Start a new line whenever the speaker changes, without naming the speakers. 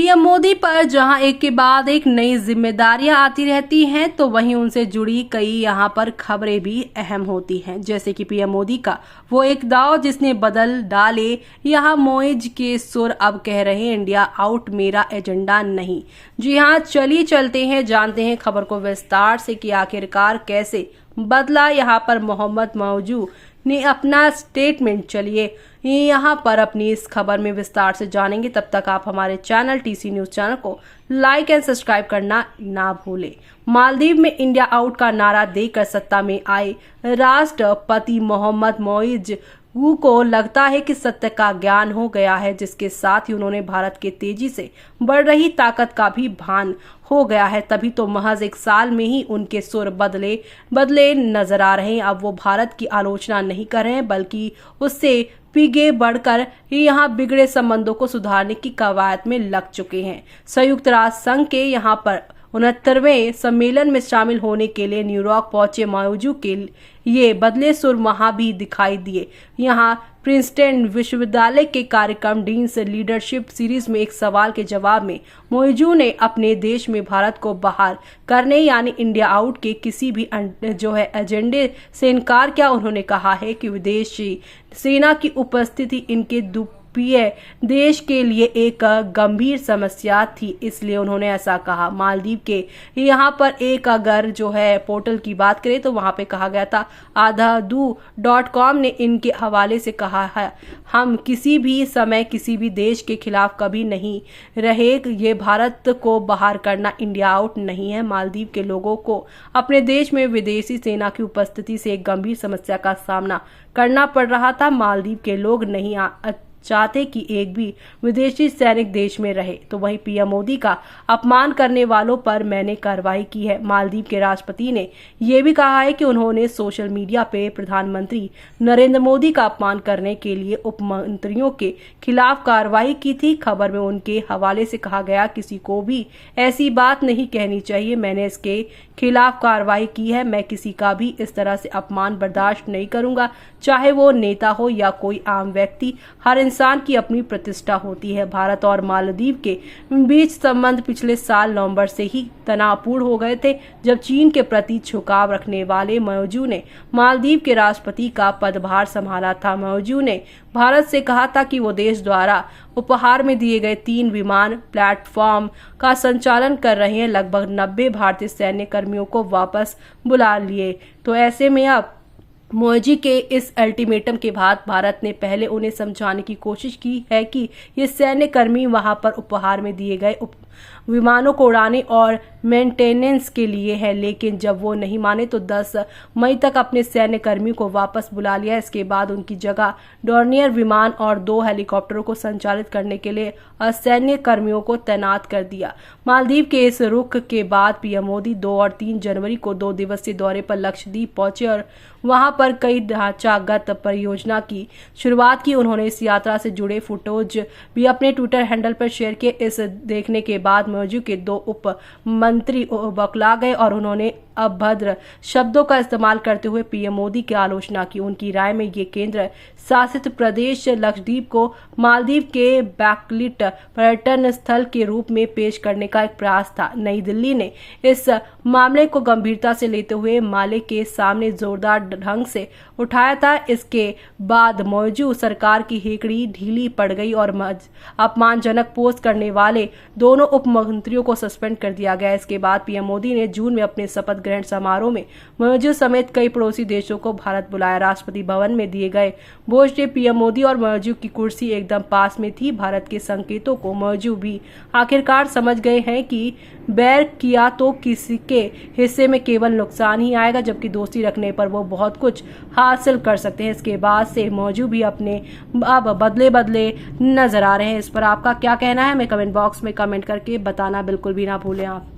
PM Modi पर जहां एक के बाद एक नई जिम्मेदारियां आती रहती हैं, तो वहीं उनसे जुड़ी कई यहां पर खबरें भी अहम होती हैं। जैसे कि पीएम मोदी का वो एक दाव जिसने बदल डाले। यहां मोइज के सुर अब कह रहे हैं इंडिया आउट मेरा एजेंडा नहीं। जी हां, चलिए चलते हैं, जानते हैं खबर को विस्तार से कि आखिरकार कैसे बदला यहाँ पर मोहम्मद मौजू ने अपना स्टेटमेंट। चलिए यहाँ पर अपनी इस खबर में विस्तार से जानेंगे। तब तक आप हमारे चैनल टीसी न्यूज चैनल को लाइक एंड सब्सक्राइब करना ना भूलें। मालदीव में इंडिया आउट का नारा देकर सत्ता में आए राष्ट्रपति मोहम्मद मोइज को लगता है कि सत्य का ज्ञान हो गया है, जिसके साथ ही उन्होंने भारत के तेजी से बढ़ रही ताकत का भी भान हो गया है। तभी तो महज एक साल में ही उनके सुर बदले नजर आ रहे हैं। अब वो भारत की आलोचना नहीं कर रहे हैं, बल्कि उससे पीछे बढ़कर यहाँ बिगड़े संबंधों को सुधारने की कवायद में लग चुके हैं। संयुक्त राष्ट्र संघ के यहाँ पर 69वें सम्मेलन में शामिल होने के लिए न्यूयॉर्क पहुंचे मौजू के ये बदले सुर वहां भी दिखाई दिए। यहाँ प्रिंसटन विश्वविद्यालय के कार्यक्रम डीन्स लीडरशिप सीरीज में एक सवाल के जवाब में मौजू ने अपने देश में भारत को बाहर करने यानी इंडिया आउट के किसी भी एजेंडे से इनकार किया। उन्होंने कहा है कि विदेशी सेना की उपस्थिति इनके देश के लिए एक गंभीर समस्या थी, इसलिए उन्होंने ऐसा कहा। मालदीव के यहाँ पर एक अगर पोर्टल की बात करें तो वहां पे कहा गया था, आधादू.com ने इनके हवाले से कहा है, हम किसी भी समय किसी भी देश के खिलाफ कभी नहीं रहे। ये भारत को बाहर करना इंडिया आउट नहीं है। मालदीव के लोगों को अपने देश में विदेशी सेना की उपस्थिति से एक गंभीर समस्या का सामना करना पड़ रहा था। मालदीव के लोग नहीं चाहते कि एक भी विदेशी सैनिक देश में रहे। तो वहीं पीएम मोदी का अपमान करने वालों पर मैंने कार्रवाई की है। मालदीव के राष्ट्रपति ने यह भी कहा है कि उन्होंने सोशल मीडिया पे प्रधानमंत्री नरेंद्र मोदी का अपमान करने के लिए उप मंत्रियों के खिलाफ कार्रवाई की थी। खबर में उनके हवाले से कहा गया, किसी को भी ऐसी बात नहीं कहनी चाहिए। मैंने इसके खिलाफ कार्रवाई की है। मैं किसी का भी इस तरह से अपमान बर्दाश्त नहीं करूंगा, चाहे वो नेता हो या कोई आम व्यक्ति। हर इंसान की अपनी प्रतिष्ठा होती है। भारत और मालदीव के बीच संबंध पिछले साल नवंबर से ही तनावपूर्ण हो गए थे, जब चीन के प्रति झुकाव रखने वाले मौजू ने मालदीव के राष्ट्रपति का पदभार संभाला था। मौजू ने भारत से कहा था कि वो देश द्वारा उपहार में दिए गए 3 विमान प्लेटफॉर्म का संचालन कर रहे हैं। लगभग 90 भारतीय सैन्य कर्मियों को वापस बुला लिए। तो ऐसे में अब मोदी के इस अल्टीमेटम के बाद भारत ने पहले उन्हें समझाने की कोशिश की है कि ये सैन्य कर्मी वहां पर उपहार में दिए गए विमानों को उड़ाने और मेंटेनेंस के लिए है, लेकिन जब वो नहीं माने तो 10 मई तक अपने सैन्य कर्मियों को वापस बुला लिया। इसके बाद उनकी जगह डॉर्नियर विमान और 2 हेलीकॉप्टरों को संचालित करने के लिए असैन्य कर्मियों को तैनात कर दिया। मालदीव के इस रुख के बाद पीएम मोदी 2 और 3 जनवरी को 2 दिवसीय दौरे पर लक्षद्वीप पहुंचे और वहां पर कई ढांचागत परियोजना की शुरुआत की। उन्होंने इस यात्रा से जुड़े फुटेज भी अपने ट्विटर हैंडल पर शेयर किए। इस देखने के बाद मौजू के 2 उप मंत्री बौखला गए और उन्होंने अभद्र शब्दों का इस्तेमाल करते हुए पीएम मोदी की आलोचना की। उनकी राय में ये केंद्र शासित प्रदेश लक्षद्वीप को मालदीव के बैकलिट पर्यटन स्थल के रूप में पेश करने का एक प्रयास था। नई दिल्ली ने इस मामले को गंभीरता से लेते हुए माले के सामने जोरदार ढंग से उठाया था। इसके बाद मौजू सरकार की हेकड़ी ढीली पड़ गई और अपमानजनक पोस्ट करने वाले दोनों उप मंत्रियों को सस्पेंड कर दिया गया। इसके बाद पीएम मोदी ने जून में अपने शपथ ग्रहण समारोह में मौजू समेत कई पड़ोसी देशों को भारत बुलाया। राष्ट्रपति भवन में दिए गए भोज से पीएम मोदी और मौजू की कुर्सी एकदम पास में थी। भारत के संकेतों को मौजू भी आखिरकार समझ गए हैं कि बैर किया तो किसी के हिस्से में केवल नुकसान ही आएगा, जबकि दोस्ती रखने पर वो बहुत कुछ हासिल कर सकते हैं। इसके बाद से मौजू भी अपने अब बदले नजर आ रहे हैं। इस पर आपका क्या कहना है, हमें कमेंट बॉक्स में कमेंट करके बताना बिल्कुल भी ना भूलें आप।